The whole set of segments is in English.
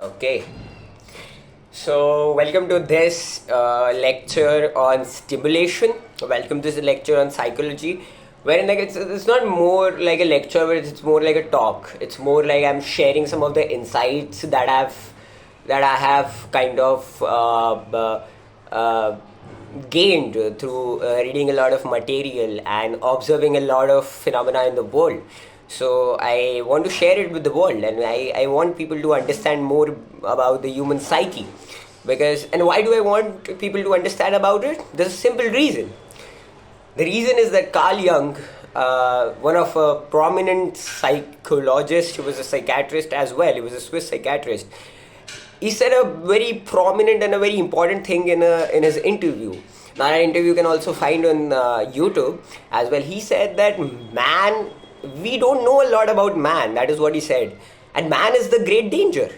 Okay, so welcome to this lecture on stimulation. Welcome to this lecture on psychology, wherein like it's not more like a lecture, but it's more like a talk. It's more like I'm sharing some of the insights that I have kind of gained through reading a lot of material and observing a lot of phenomena in the world. So I want to share it with the world, and I want people to understand more about the human psyche. And why do I want people to understand about it? There's a simple reason. The reason is that Carl Jung, one of a prominent psychologist, he was a psychiatrist as well, he was a Swiss psychiatrist. He said a very prominent and a very important thing in his interview. Now, that interview you can also find on YouTube as well. He said that man, we don't know a lot about man. That is what he said. And man is the great danger.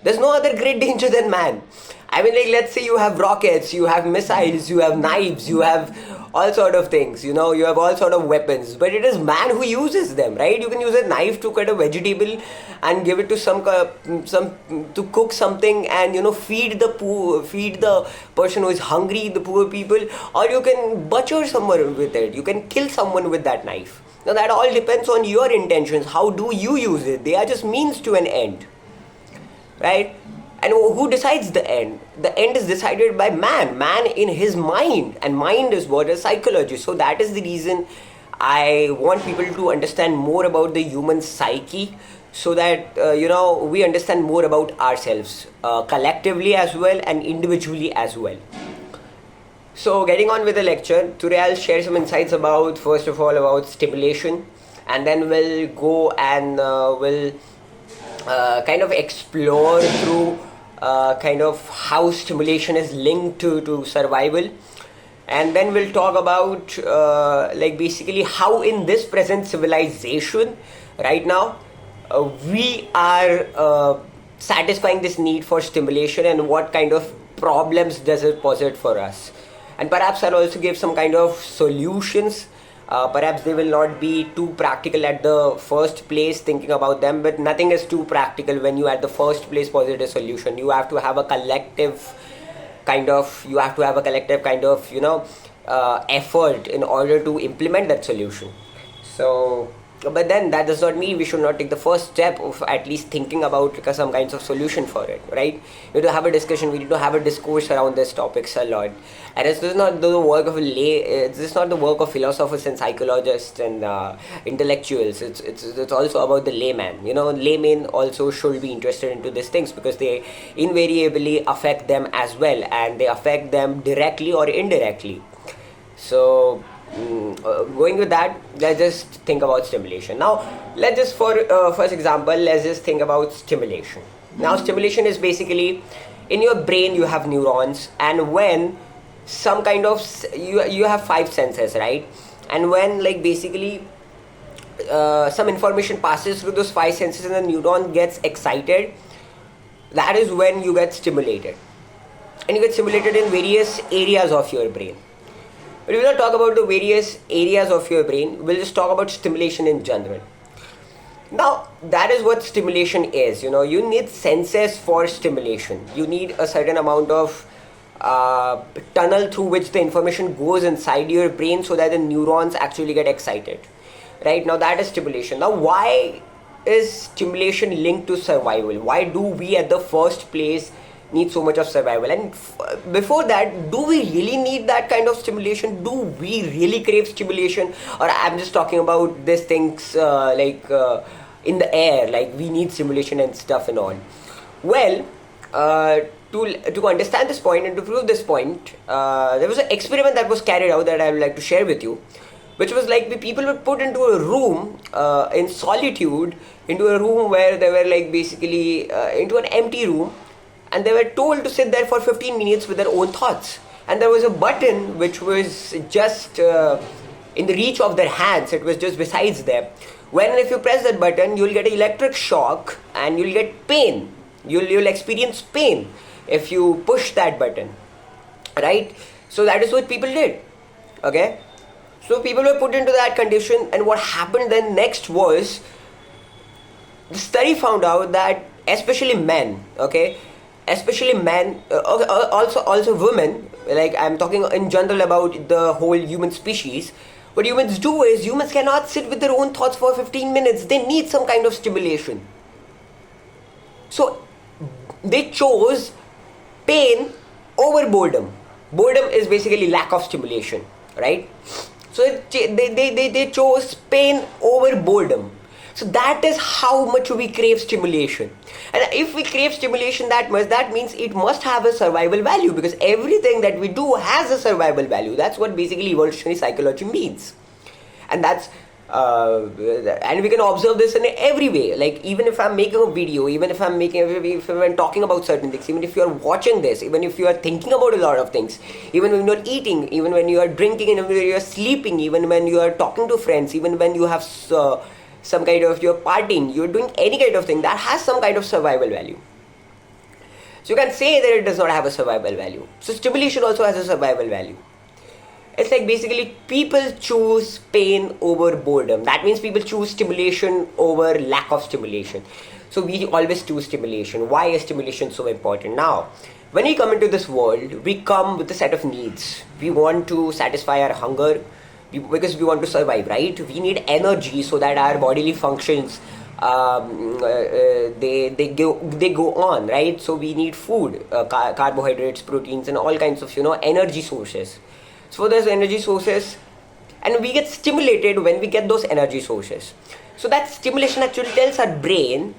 There's no other great danger than man. I mean, like, let's say you have rockets, you have missiles, you have knives, you have all sort of things, you have all sort of weapons, but it is man who uses them, right? You can use a knife to cut a vegetable and give it to some to cook something, and feed the person who is hungry, the poor people, or you can butcher someone with it, you can kill someone with that knife. Now that all depends on your intentions. How do you use it? They are just means to an end, right? And who decides the end? The end is decided by man in his mind, and mind is what is psychology. So that is the reason I want people to understand more about the human psyche, so that we understand more about ourselves, collectively as well and individually as well. So getting on with the lecture, today I'll share some insights about, first of all, about stimulation, and then we'll go and we'll kind of explore through kind of how stimulation is linked to survival. And then we'll talk about like basically how in this present civilization right now we are satisfying this need for stimulation, and what kind of problems does it posit for us. And perhaps I'll also give some kind of solutions. Perhaps they will not be too practical at the first place thinking about them, but nothing is too practical when you at the first place posit a solution. You have to have a collective kind of effort in order to implement that solution. So, but then that does not mean we should not take the first step of at least thinking about some kinds of solution for it, right? We need to have a discussion, we need to have a discourse around these topics a lot. And it's not the work of it's not the work of philosophers and psychologists and intellectuals. It's also about the layman. Laymen also should be interested into these things, because they invariably affect them as well, and they affect them directly or indirectly. So going with that, let's just think about stimulation. Now, let's just for first example, let's just think about stimulation. Now, stimulation is basically, in your brain you have neurons, and when some kind of you have five senses, right? And when like basically some information passes through those five senses and the neuron gets excited, that is when you get stimulated, and you get stimulated in various areas of your brain. But we will not talk about the various areas of your brain, we'll just talk about stimulation in general. Now, that is what stimulation is. You need senses for stimulation. You need a certain amount of tunnel through which the information goes inside your brain, so that the neurons actually get excited. Right? Now, that is stimulation. Now, why is stimulation linked to survival? Why do we at the first place need so much of survival? And before that, do we really need that kind of stimulation? Do we really crave stimulation? Or I'm just talking about these things in the air, like we need stimulation and stuff and all. Well, to understand this point and to prove this point, there was an experiment that was carried out that I would like to share with you, which was like the people were put into a room in solitude, into a room where they were like basically into an empty room, and they were told to sit there for 15 minutes with their own thoughts. And there was a button which was just in the reach of their hands, it was just besides them. When if you press that button, you'll get an electric shock and you'll get pain. You'll experience pain if you push that button, right? So that is what people did, okay? So people were put into that condition, and what happened then next was, the study found out that especially men, okay, especially men, okay, also women. Like, I'm talking in general about the whole human species. What humans do is, humans cannot sit with their own thoughts for 15 minutes. They need some kind of stimulation. So they chose pain over boredom. Boredom is basically lack of stimulation, right? So they chose pain over boredom. So that is how much we crave stimulation. And if we crave stimulation that much, that means it must have a survival value, because everything that we do has a survival value. That's what basically evolutionary psychology means. And that's and we can observe this in every way. Like, even if I'm making a video, even if I'm talking about certain things, even if you're watching this, even if you are thinking about a lot of things, even when you're eating, even when you are drinking, even when you're sleeping, even when you are talking to friends, even when you have some kind of, you're partying, you're doing any kind of thing that has some kind of survival value. So you can say that it does not have a survival value. So stimulation also has a survival value. It's like, basically, people choose pain over boredom. That means people choose stimulation over lack of stimulation. So we always choose stimulation. Why is stimulation so important? Now, when we come into this world, we come with a set of needs. We want to satisfy our hunger, because we want to survive, right? We need energy so that our bodily functions they go on, right? So we need food, carbohydrates, proteins, and all kinds of energy sources. So there's energy sources, and we get stimulated when we get those energy sources. So that stimulation actually tells our brain,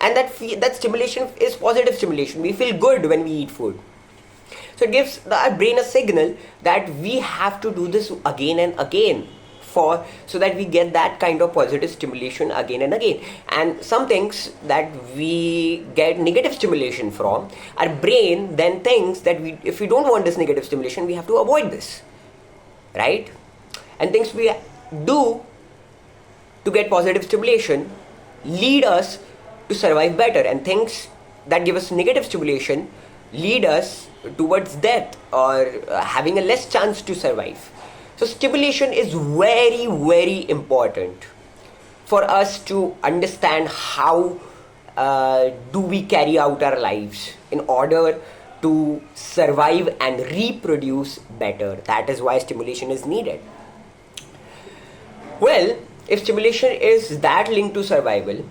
and that stimulation is positive stimulation. We feel good when we eat food. So it gives our brain a signal that we have to do this again and again, so that we get that kind of positive stimulation again and again. And some things that we get negative stimulation from, our brain then thinks that if we don't want this negative stimulation, we have to avoid this, right? And things we do to get positive stimulation lead us to survive better, and things that give us negative stimulation lead us towards death, or having a less chance to survive. So stimulation is very, very important for us to understand how do we carry out our lives in order to survive and reproduce better. That is why stimulation is needed. Well, if stimulation is that linked to survival,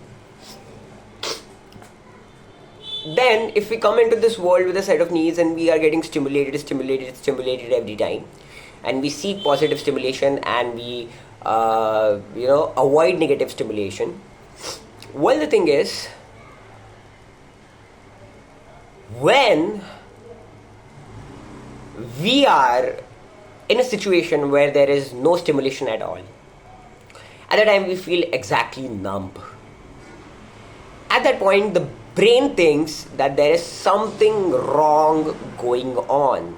then if we come into this world with a set of needs, and we are getting stimulated every time, and we seek positive stimulation, and we avoid negative stimulation, well, the thing is, when we are in a situation where there is no stimulation at all, at that time we feel exactly numb. At that point, the brain thinks that there is something wrong going on,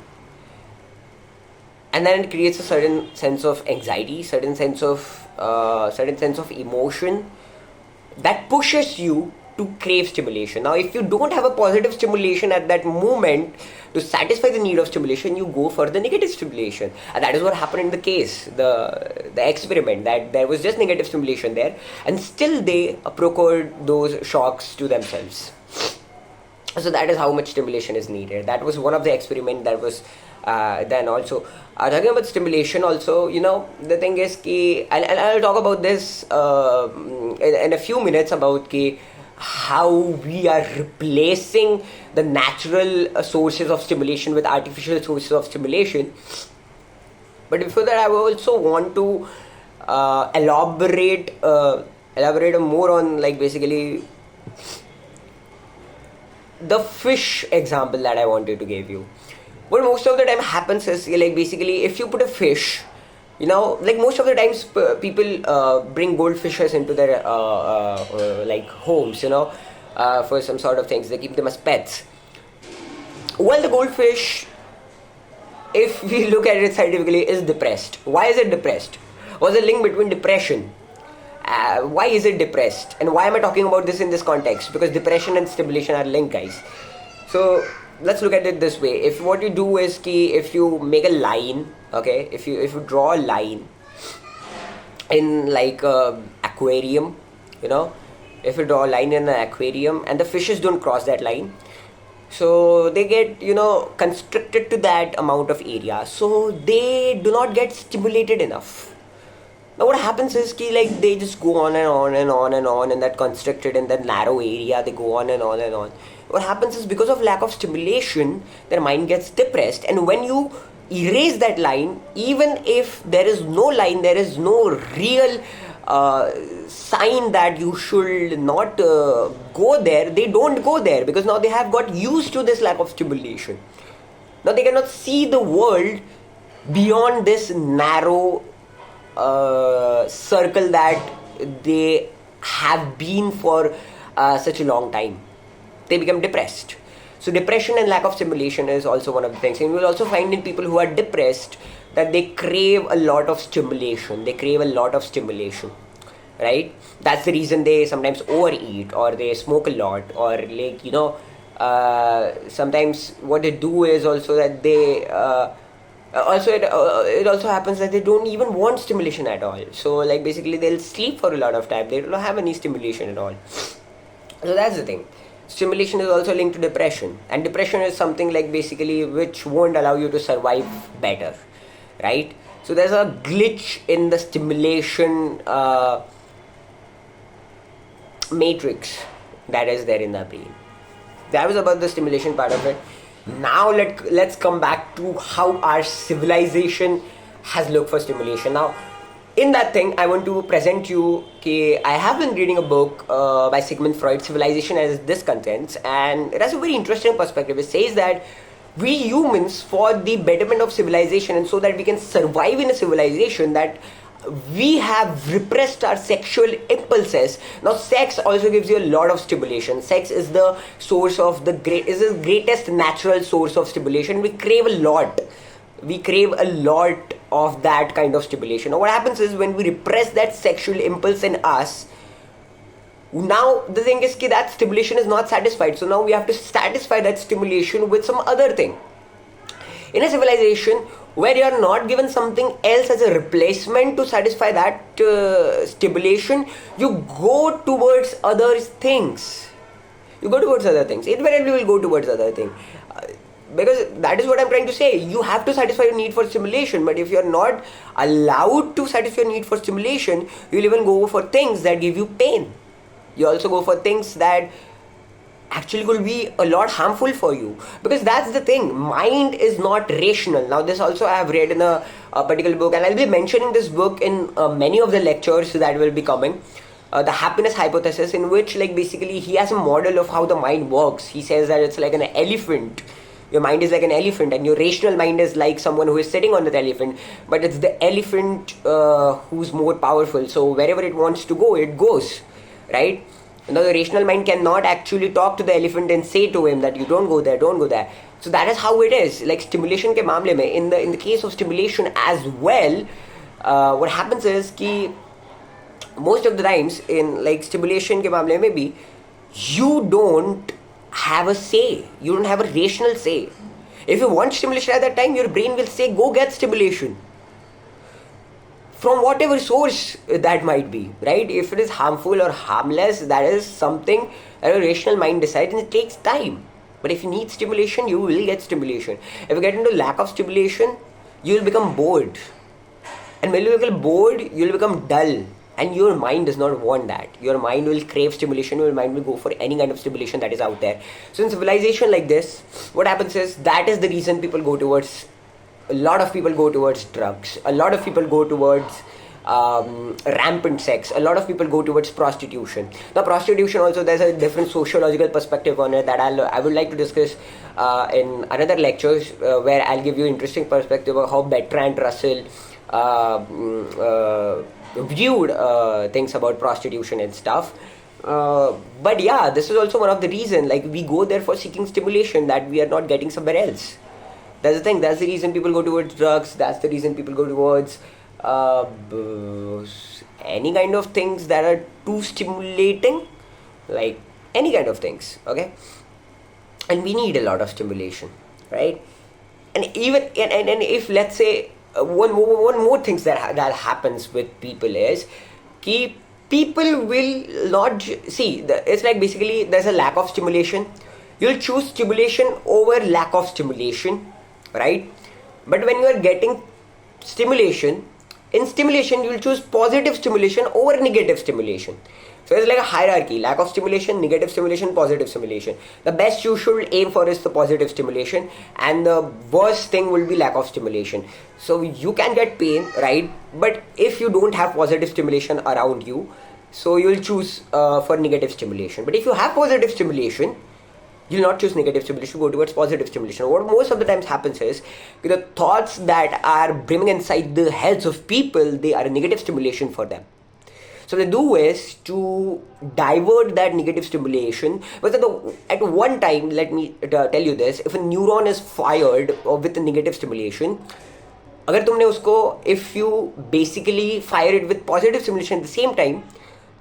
and then it creates a certain sense of anxiety, certain sense of emotion that pushes you to crave stimulation. Now, if you don't have a positive stimulation at that moment to satisfy the need of stimulation, you go for the negative stimulation. And that is what happened in the case, the experiment, that there was just negative stimulation there, and still they procured those shocks to themselves. So that is how much stimulation is needed. That was one of the experiment that was then also. Talking about stimulation also, the thing is, I'll talk about this in a few minutes, about how we are replacing the natural sources of stimulation with artificial sources of stimulation. But before that, I also want to elaborate more on, like, basically the fish example that I wanted to give you. What most of the time happens is, like, basically, if you put a fish, like, most of the times people bring goldfishes into their like homes, for some sort of things. They keep them as pets. Well, the goldfish, if we look at it scientifically, is depressed. Why is it depressed? What's the link between depression? Why is it depressed? And why am I talking about this in this context? Because depression and stimulation are linked, guys. So let's look at it this way. If what you do is, if you make a line, okay, if you draw a line in, like, a aquarium, If you draw a line in an aquarium and the fishes don't cross that line, so they get, constricted to that amount of area, so they do not get stimulated enough. Now what happens is ki, like, they just go on and on and on and on in that constricted, in that narrow area, they go on and on and on. What happens is, because of lack of stimulation, their mind gets depressed, and when you erase that line, even if there is no line, there is no real sign that you should not go there, they don't go there, because now they have got used to this lack of stimulation. Now they cannot see the world beyond this narrow circle that they have been for such a long time. They become depressed. So depression and lack of stimulation is also one of the things. And you will also find in people who are depressed that they crave a lot of stimulation. They crave a lot of stimulation, right? That's the reason they sometimes overeat, or they smoke a lot, or like, sometimes what they do is also that they it also happens that they don't even want stimulation at all. So like basically they'll sleep for a lot of time. They don't have any stimulation at all. So that's the thing. Stimulation is also linked to depression, and depression is something like basically which won't allow you to survive better, right? So there's a glitch in the stimulation matrix that is there in the brain. That was about the stimulation part of it. Now let's come back to how our civilization has looked for stimulation. Now, in that thing, I want to present you, I have been reading a book by Sigmund Freud, Civilization as Discontents, and it has a very interesting perspective. It says that we humans, for the betterment of civilization and so that we can survive in a civilization, that we have repressed our sexual impulses. Now sex also gives you a lot of stimulation. Sex is the source of the greatest natural source of stimulation. We crave a lot of that kind of stimulation. Now what happens is, when we repress that sexual impulse in us, now the thing is that stimulation is not satisfied, so now we have to satisfy that stimulation with some other thing. In a civilization where you are not given something else as a replacement to satisfy that stimulation, you go towards other things. Invariably will go towards other things. Because that is what I'm trying to say. You have to satisfy your need for stimulation, but if you're not allowed to satisfy your need for stimulation, you'll even go for things that give you pain. You also go for things that actually could be a lot harmful for you, because that's the thing, mind is not rational. Now this also I have read in a particular book, and I'll be mentioning this book in many of the lectures that will be coming, the happiness hypothesis, in which like basically he has a model of how the mind works. He says that it's like an elephant. Your mind is like an elephant, and your rational mind is like someone who is sitting on that elephant, but it's the elephant who's more powerful, so wherever it wants to go, it goes, right? Now the rational mind cannot actually talk to the elephant and say to him that you don't go there, don't go there. So that is how it is. Like stimulation ke मामले में, in the case of stimulation as well, what happens is कि most of the times in like stimulation ke मामले में भी, you don't have a say. You don't have a rational say. If you want stimulation at that time, your brain will say go get stimulation from whatever source that might be, right? If it is harmful or harmless, that is something that a rational mind decides, and it takes time. But if you need stimulation, you will get stimulation. If you get into lack of stimulation, you will become bored. And when you become bored, you will become dull. And your mind does not want that. Your mind will crave stimulation. Your mind will go for any kind of stimulation that is out there. So in civilization like this, what happens is, that is the reason a lot of people go towards drugs. A lot of people go towards rampant sex. A lot of people go towards prostitution. Now prostitution also, there's a different sociological perspective on it that I would like to discuss in another lectures, where I'll give you interesting perspective of how Bertrand Russell viewed things about prostitution and stuff. But yeah, this is also one of the reasons, like we go there for seeking stimulation that we are not getting somewhere else. That's the thing. That's the reason people go towards drugs. That's the reason people go towards any kind of things that are too stimulating, like any kind of things. Okay, and we need a lot of stimulation, right? And even and if let's say one more things that happens with people is, keep people will not see. It's like basically there's a lack of stimulation. You'll choose stimulation over lack of stimulation, right? But when you are getting stimulation, in stimulation you'll choose positive stimulation over negative stimulation. So it's like a hierarchy: lack of stimulation, negative stimulation, positive stimulation. The best you should aim for is the positive stimulation, and the worst thing will be lack of stimulation. So you can get pain, right? But if you don't have positive stimulation around you, so you'll choose for negative stimulation. But if you have positive stimulation, you'll not choose negative stimulation, go towards positive stimulation. What most of the times happens is the thoughts that are brimming inside the heads of people, they are a negative stimulation for them. So what they do is to divert that negative stimulation. But at one time, let me tell you this: if a neuron is fired with a negative stimulation, अगर तुमने उसको, if you basically fire it with positive stimulation at the same time,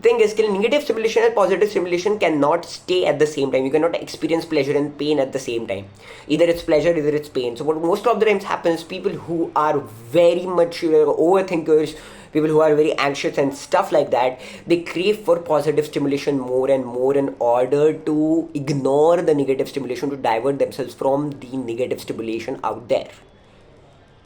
thing is कि negative stimulation and positive stimulation cannot stay at the same time. You cannot experience pleasure and pain at the same time. Either it's pleasure, either it's pain. So what most of the times happens, people who are very much overthinkers, people who are very anxious and stuff like that, they crave for positive stimulation more and more in order to ignore the negative stimulation, to divert themselves from the negative stimulation out there,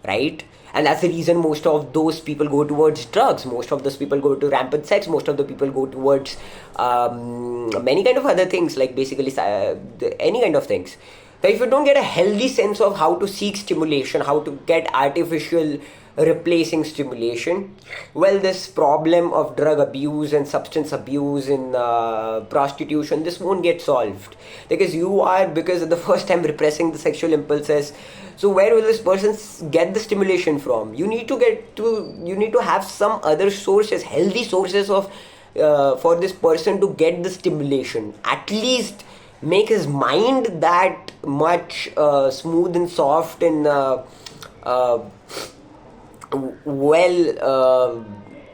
right? And that's the reason most of those people go towards drugs, most of those people go to rampant sex, most of the people go towards many kind of other things, like basically any kind of things. But if you don't get a healthy sense of how to seek stimulation, how to get artificial replacing stimulation, well, this problem of drug abuse and substance abuse and prostitution, this won't get solved, because you are, because at the first time, repressing the sexual impulses. So where will this person get the stimulation from? You need to have some other sources, healthy sources of for this person to get the stimulation. At least make his mind that much smooth and soft and well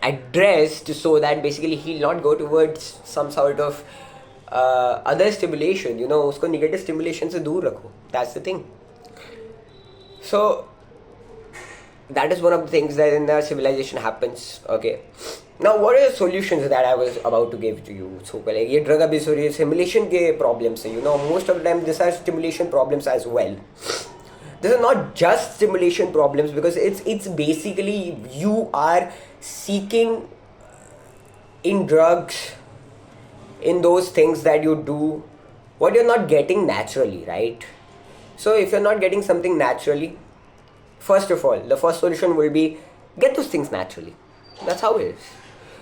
addressed, so that basically he'll not go towards some sort of other stimulation. Usko negative stimulation se dur rakho. That's the thing. So that is one of the things that in our civilization happens. Okay, now what are the solutions that I was about to give to you? So like ये drug abuse और ये stimulation के problems है, most of the time these are stimulation problems as well. These are not just stimulation problems, because it's basically you are seeking in drugs, in those things that you do, what you're not getting naturally, right? So if you're not getting something naturally, first of all, the first solution will be get those things naturally. That's how it is.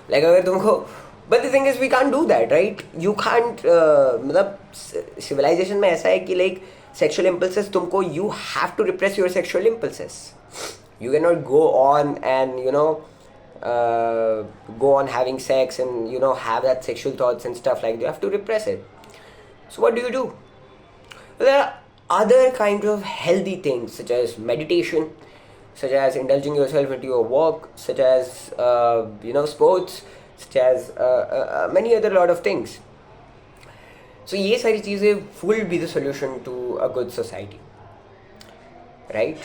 Like अगर तुमको, but the thing is we can't do that, right? You can't. मतलब civilization में ऐसा है कि like sexual impulses तुमको, you have to repress your sexual impulses. You cannot go on and go on having sex and have that sexual thoughts and stuff like that. You have to repress it. So what do? There are other kinds of healthy things, such as meditation, such as indulging yourself into your work, such as sports, such as many other lot of things. So ये सारी चीज़ें will be the solution to a good society, right?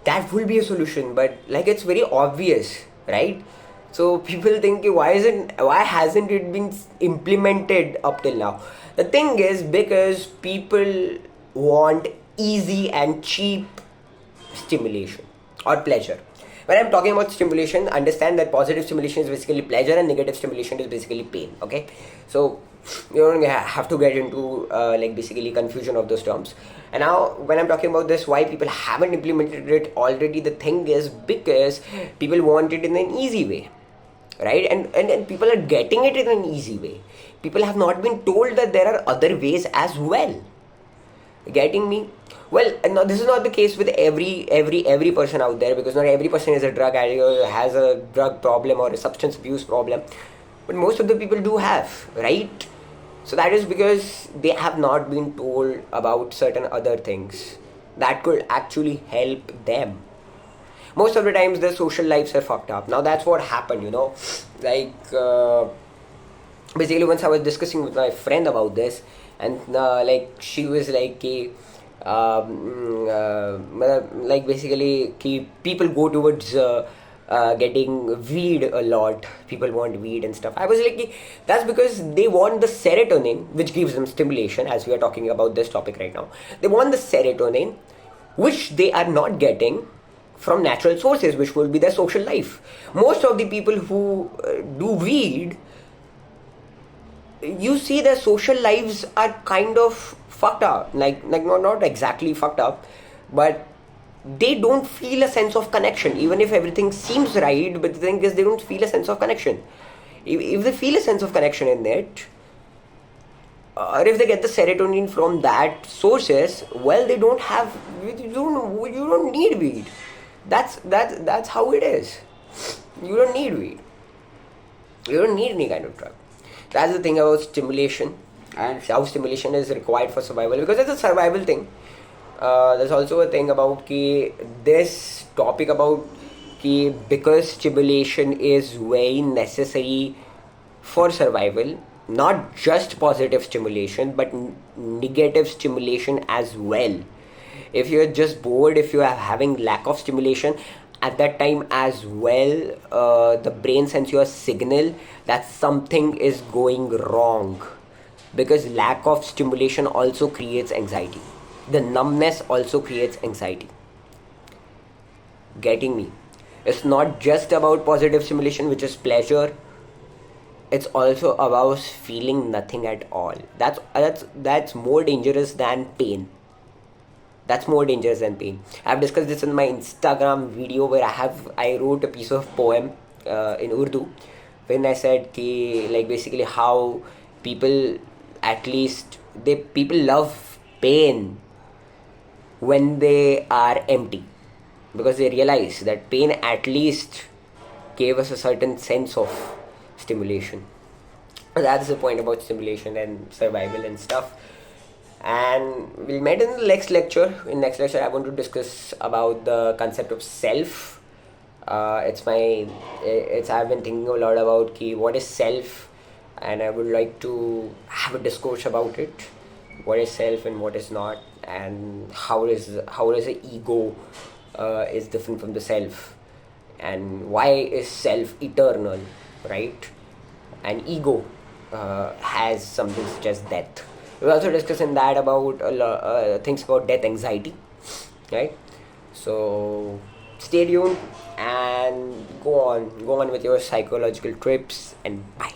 That will be a solution, but like it's very obvious, right? So people think, why hasn't it been implemented up till now? The thing is, because people want easy and cheap stimulation or pleasure. When I'm talking about stimulation, understand that positive stimulation is basically pleasure and negative stimulation is basically pain. Okay, so you don't have to get into like basically confusion of those terms. And now when I'm talking about this, why people haven't implemented it already, the thing is because people want it in an easy way, right? And people are getting it in an easy way. People have not been told that there are other ways as well. Getting me? Well, no, this is not the case with every person out there, because not every person is a drug addict or has a drug problem or a substance abuse problem, but most of the people do have, right? So that is because they have not been told about certain other things that could actually help them. Most of the times their social lives are fucked up. Now that's what happened, like basically once I was discussing with my friend about this, and like she was like like basically people go towards getting weed a lot. People want weed and stuff. I was like, that's because they want the serotonin, which gives them stimulation, as we are talking about this topic right now. They want the serotonin, which they are not getting from natural sources, which will be their social life. Most of the people who do weed, you see their social lives are kind of fucked up, like not exactly fucked up, but they don't feel a sense of connection, even if everything seems right. But the thing is, they don't feel a sense of connection. If they feel a sense of connection in it, or if they get the serotonin from that sources, well, they don't have, you don't need weed. That's how it is. You don't need weed. You don't need any kind of drug. That's the thing about stimulation, and how stimulation is required for survival, because it's a survival thing. There's also a thing about this topic about because stimulation is very necessary for survival, not just positive stimulation but negative stimulation as well. If you're just bored, if you are having lack of stimulation at that time as well, the brain sends you a signal that something is going wrong, because lack of stimulation also creates anxiety. The numbness also creates anxiety. Getting me? It's not just about positive stimulation, which is pleasure. It's also about feeling nothing at all. That's more dangerous than pain. That's more dangerous than pain. I've discussed this in my Instagram video where I wrote a piece of poem in Urdu, when I said like basically how people, at least people love pain when they are empty, because they realize that pain at least gave us a certain sense of stimulation. That's the point about stimulation and survival and stuff. And we'll meet in the next lecture. In next lecture, I want to discuss about the concept of self. I've been thinking a lot about what is self, and I would like to have a discourse about it. What is self and what is not, and how is the ego is different from the self, and why is self eternal, right? And ego has something such as death. We're also discussing that about things about death anxiety, right? So stay tuned and go on with your psychological trips, and bye.